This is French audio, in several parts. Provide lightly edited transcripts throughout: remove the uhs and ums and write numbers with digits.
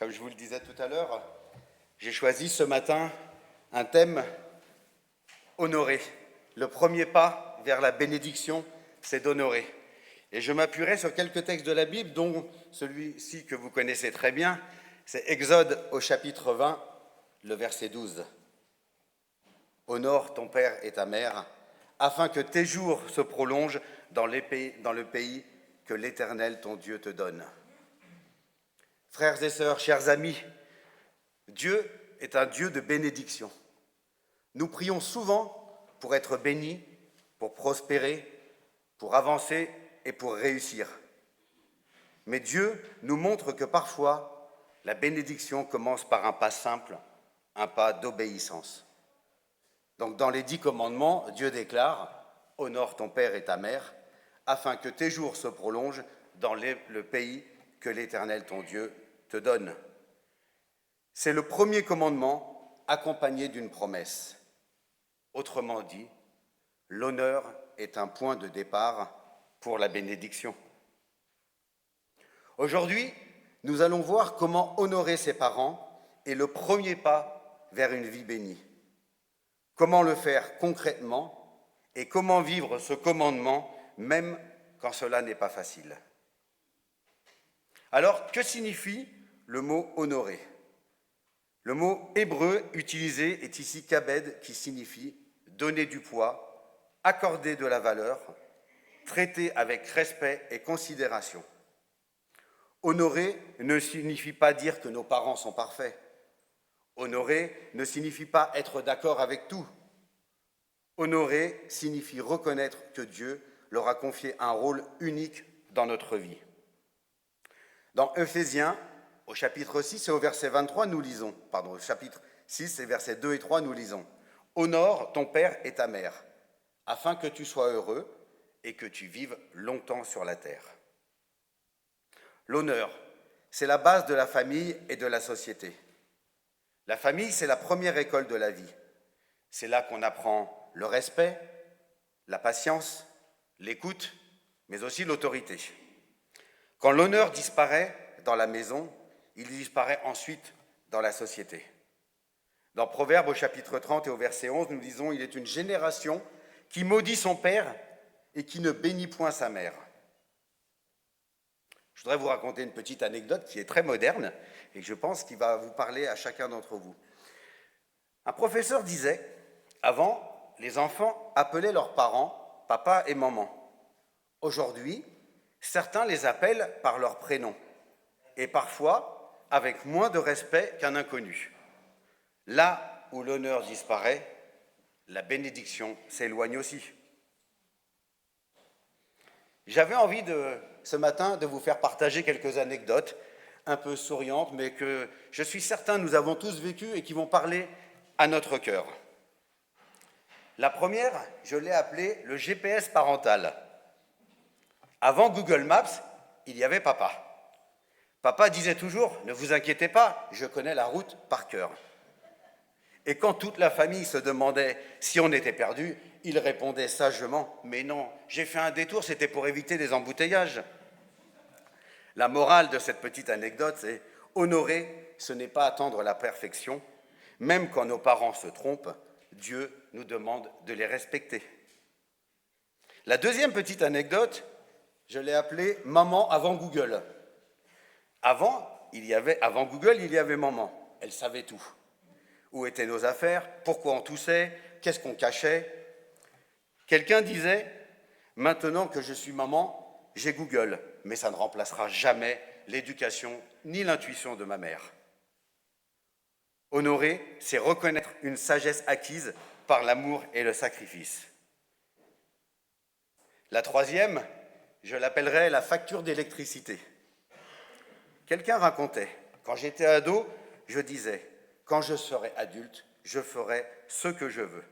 Comme je vous le disais tout à l'heure, j'ai choisi ce matin un thème honoré. Le premier pas vers la bénédiction, c'est d'honorer. Et je m'appuierai sur quelques textes de la Bible, dont celui-ci que vous connaissez très bien, c'est Exode au chapitre 20, le verset 12. Honore ton père et ta mère, afin que tes jours se prolongent dans le pays que l'Éternel, ton Dieu, te donne. Frères et sœurs, chers amis, Dieu est un Dieu de bénédiction. Nous prions souvent pour être bénis, pour prospérer, pour avancer et pour réussir. Mais Dieu nous montre que parfois, la bénédiction commence par un pas simple, un pas d'obéissance. Donc dans les 10 commandements, Dieu déclare « Honore ton père et ta mère, afin que tes jours se prolongent dans le pays que l'Éternel, ton Dieu, te donne. » C'est le premier commandement accompagné d'une promesse. Autrement dit, l'honneur est un point de départ pour la bénédiction. Aujourd'hui, nous allons voir comment honorer ses parents est le premier pas vers une vie bénie. Comment le faire concrètement et comment vivre ce commandement même quand cela n'est pas facile. Alors, que signifie le mot « honorer » ? Le mot hébreu utilisé est ici « kabed » qui signifie « donner du poids, accorder de la valeur, traiter avec respect et considération ». Honorer ne signifie pas dire que nos parents sont parfaits. Honorer ne signifie pas être d'accord avec tout. Honorer signifie reconnaître que Dieu leur a confié un rôle unique dans notre vie. Dans Ephésiens, au chapitre 6 et au verset 23, nous lisons, au chapitre 6 et versets 2 et 3, nous lisons « Honore ton père et ta mère, afin que tu sois heureux et que tu vives longtemps sur la terre. » L'honneur, c'est la base de la famille et de la société. La famille, c'est la première école de la vie. C'est là qu'on apprend le respect, la patience, l'écoute, mais aussi l'autorité. Quand l'honneur disparaît dans la maison, il disparaît ensuite dans la société. Dans Proverbes au chapitre 30 et au verset 11, nous lisons « Il est une génération qui maudit son père et qui ne bénit point sa mère. » Je voudrais vous raconter une petite anecdote qui est très moderne et je pense qu'il va vous parler à chacun d'entre vous. Un professeur disait, avant, les enfants appelaient leurs parents papa et maman. Aujourd'hui, certains les appellent par leur prénom et parfois avec moins de respect qu'un inconnu. Là où l'honneur disparaît, la bénédiction s'éloigne aussi. J'avais envie ce matin de vous faire partager quelques anecdotes un peu souriantes, mais que je suis certain nous avons tous vécues et qui vont parler à notre cœur. La première, je l'ai appelée le GPS parental. Avant Google Maps, il y avait papa. Papa disait toujours « Ne vous inquiétez pas, je connais la route par cœur ». Et quand toute la famille se demandait si on était perdu, il répondait sagement « Mais non, j'ai fait un détour, c'était pour éviter des embouteillages ». La morale de cette petite anecdote, c'est « Honorer, ce n'est pas attendre la perfection. Même quand nos parents se trompent, Dieu nous demande de les respecter. » La deuxième petite anecdote, je l'ai appelée « Maman avant Google ». Avant Google, il y avait maman, elle savait tout. Où étaient nos affaires, pourquoi on toussait, qu'est-ce qu'on cachait. Quelqu'un disait « Maintenant que je suis maman, j'ai Google, mais ça ne remplacera jamais l'éducation ni l'intuition de ma mère. » Honorer, c'est reconnaître une sagesse acquise par l'amour et le sacrifice. La troisième, je l'appellerais la facture d'électricité. Quelqu'un racontait, quand j'étais ado, je disais « Quand je serai adulte, je ferai ce que je veux. »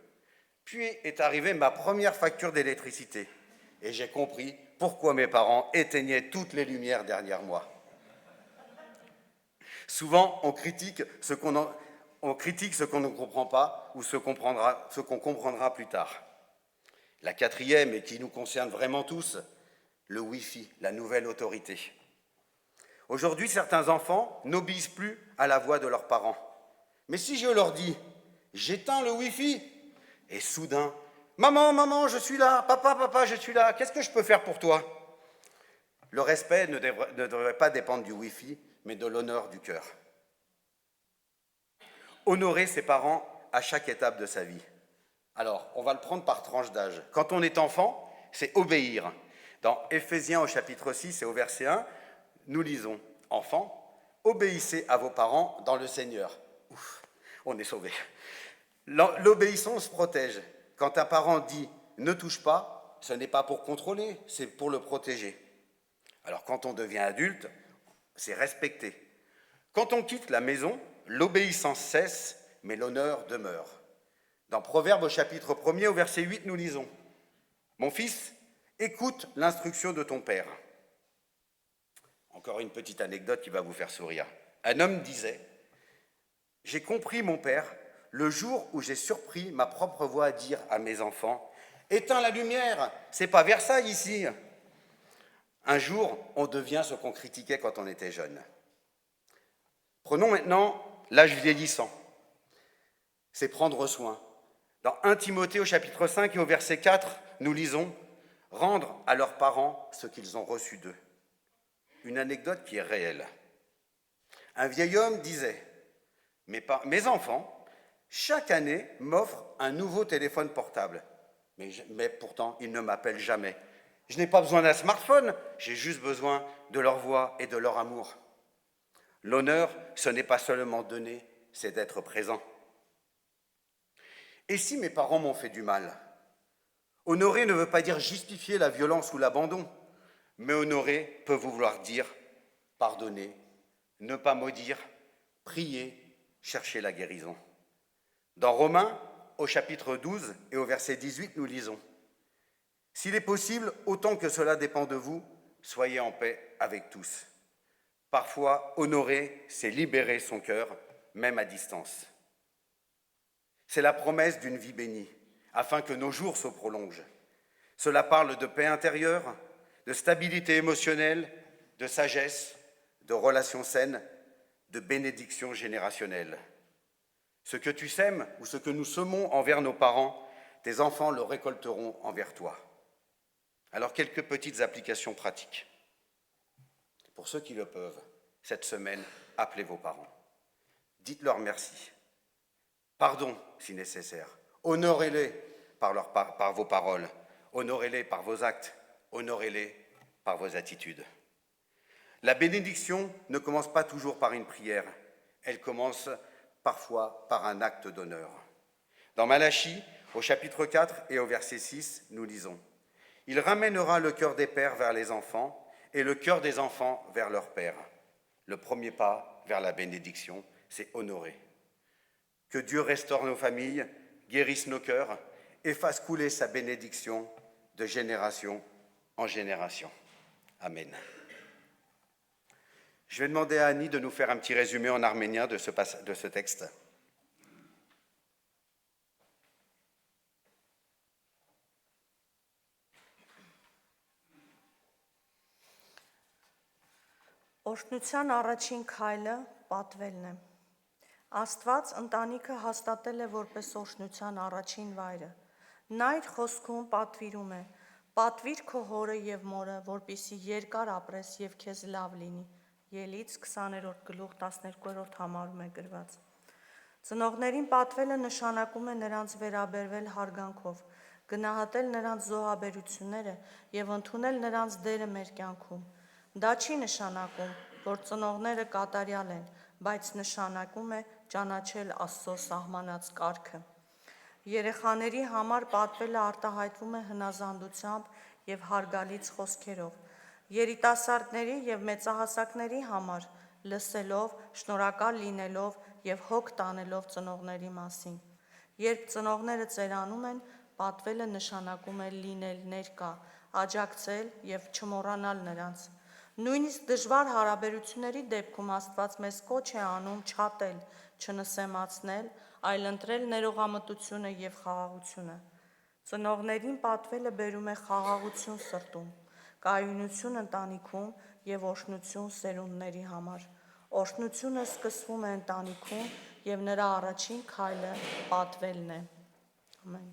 Puis est arrivée ma première facture d'électricité et j'ai compris pourquoi mes parents éteignaient toutes les lumières derrière moi. Souvent, on critique ce qu'on ne comprend pas ou ce qu'on comprendra plus tard. La quatrième, et qui nous concerne vraiment tous, le Wi-Fi, la nouvelle autorité. Aujourd'hui, certains enfants n'obéissent plus à la voix de leurs parents. Mais si je leur dis « j'éteins le Wi-Fi » et soudain « maman, maman, je suis là, papa, papa, je suis là, qu'est-ce que je peux faire pour toi ?» Le respect ne devrait pas dépendre du Wi-Fi, mais de l'honneur du cœur. Honorer ses parents à chaque étape de sa vie. Alors, on va le prendre par tranche d'âge. Quand on est enfant, c'est obéir. Dans Éphésiens au chapitre 6 et au verset 1, nous lisons « Enfants, obéissez à vos parents dans le Seigneur. » Ouf, on est sauvés. L'obéissance protège. Quand un parent dit « ne touche pas », ce n'est pas pour contrôler, c'est pour le protéger. Alors quand on devient adulte, c'est respecter. Quand on quitte la maison, l'obéissance cesse, mais l'honneur demeure. Dans Proverbes au chapitre 1er au verset 8, nous lisons « Mon fils, écoute l'instruction de ton père. » Encore une petite anecdote qui va vous faire sourire. Un homme disait « J'ai compris, mon père, le jour où j'ai surpris ma propre voix dire à mes enfants « Éteins la lumière, c'est pas Versailles ici !» Un jour, on devient ce qu'on critiquait quand on était jeune. Prenons maintenant l'âge vieillissant. C'est prendre soin. Dans 1 Timothée au chapitre 5 et au verset 4, nous lisons « Rendre à leurs parents ce qu'ils ont reçu d'eux ». Une anecdote qui est réelle. Un vieil homme disait « Mes enfants, chaque année, m'offrent un nouveau téléphone portable, mais pourtant, ils ne m'appellent jamais. Je n'ai pas besoin d'un smartphone, j'ai juste besoin de leur voix et de leur amour. » L'honneur, ce n'est pas seulement donner, c'est d'être présent. Et si mes parents m'ont fait du mal? Honorer ne veut pas dire justifier la violence ou l'abandon, mais honorer peut vouloir dire pardonner, ne pas maudire, prier, chercher la guérison. Dans Romains, au chapitre 12 et au verset 18, nous lisons « S'il est possible, autant que cela dépend de vous, soyez en paix avec tous. » Parfois, honorer, c'est libérer son cœur, même à distance. C'est la promesse d'une vie bénie, afin que nos jours se prolongent. Cela parle de paix intérieure, de stabilité émotionnelle, de sagesse, de relations saines, de bénédiction générationnelle. Ce que tu sèmes ou ce que nous semons envers nos parents, tes enfants le récolteront envers toi. Alors, quelques petites applications pratiques. Pour ceux qui le peuvent, cette semaine, appelez vos parents. Dites-leur merci. Pardon si nécessaire. Honorez-les par vos paroles. Honorez-les par vos actes. Honorez-les par vos attitudes. La bénédiction ne commence pas toujours par une prière. Elle commence parfois par un acte d'honneur. Dans Malachie, au chapitre 4 et au verset 6, nous lisons « Il ramènera le cœur des pères vers les enfants et le cœur des enfants vers leurs pères. » Le premier pas vers la bénédiction, c'est honorer. Que Dieu restaure nos familles, guérisse nos cœurs et fasse couler sa bénédiction de génération en génération. Amen. Je vais demander à Annie de nous faire un petit résumé en arménien de ce texte. Օրհնության առաջին քայլը պատվելն է։ Աստված ընտանիքը հաստատել է որպես օրհնության առաջին վայրը։ Նա իր խոսքում պատվիրում է. «Պատվիր քո հորը եւ մորը, որպեսզի երկար ապրես եւ քեզ լավ լինի»։ Ելից 20-րդ գլուխ 12-րդ համարում է գրված։ Ծնողներին պատվելը նշանակում է նրանց վերաբերվել հարգանքով, գնահատել նրանց զոհաբերությունները եւ ընդունել նրանց դերը մեր կյանքում։ Դա չի նշանակում, որ ծնողները կատարյալ են, բայց նշանակում է ճանաչել Աստծո սահմանած կարգը։ Երեխաների համար պատվելը արտահայտվում է հնազանդությամբ եւ հարգալից խոսքերով։ Երիտասարդների եւ մեծահասակների համար լսելով, շնորհակալ լինելով եւ հոգ տանելով ծնողների մասին։ Երբ ծնողները ծերանում են, պատվելը նշանակում է լինել ներկա, աջակցել եւ չմոռանալ նրանց։ Նույնիսկ դժվար հարաբերությունների դեպքում Աստված մեզ կոչ է անում չատել, չնսեմացնել, այլ ընտրել ներողամտությունը եւ խաղաղությունը։ Ծնողներին պատվելը բերում է խաղաղություն սրտում։ կայունություն ընտանիքում եւ օրհնություն սերունդների համար։ Օրհնությունը սկսվում է ընտանիքում եւ նրա առաջին քայլը պատվելն է։ Ամեն։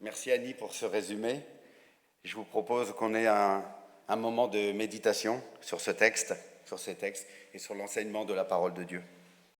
Merci Annie pour ce résumé. Je vous propose qu'on ait un moment de méditation sur ce texte, sur ces textes et sur l'enseignement de la parole de Dieu.